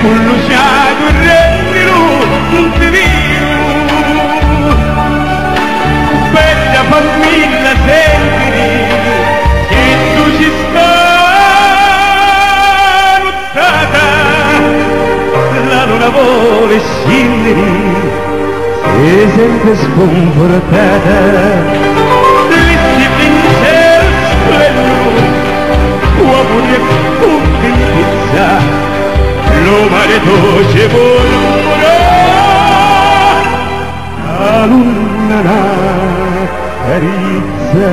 quello sciato rendilo un divino. Bella famiglia senti che tu ci stai lottata, la luna vuole scendere, sei sempre sconfortata. Lì si vince il splendore, uomo di confidenza, lo marito ci vuole la luna la carizza.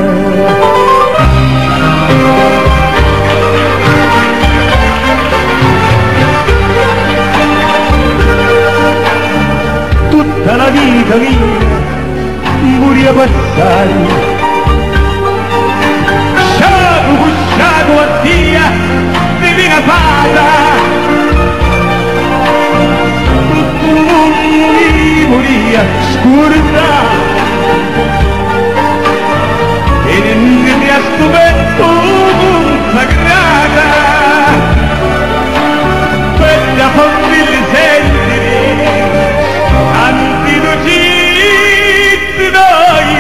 Tutta la vita mia morì a passare, sciato cusciato a dia divina fata, morì a scordare e ne mi ha stupendo consagrata. Quella famiglia sentire antidociti noi,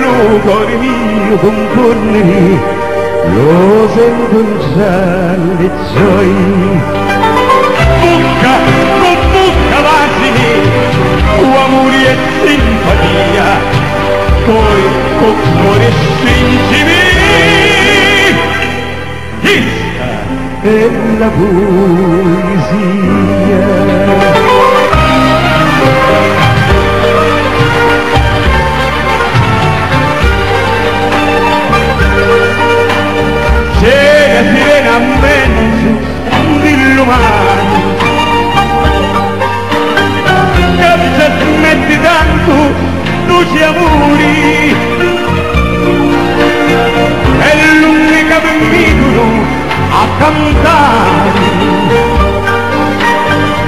lo cuore mio concorrere, lo sento in sale gioia. Bucca con bucca vasini, amore e simpatia, poi con cuore spingimi. Questa è la poesia. Sirena a mezzo dell'umano, che se smetti tanto tu ci amori, è l'unica che invitano a cantare,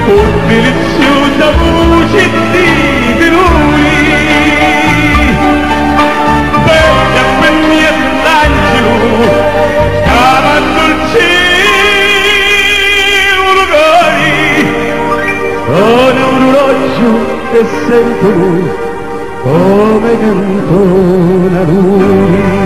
con deliziosa voce di lui. Bella mia l'angelo, scavando il cielo cori, con un orologio che sento come cantona lui.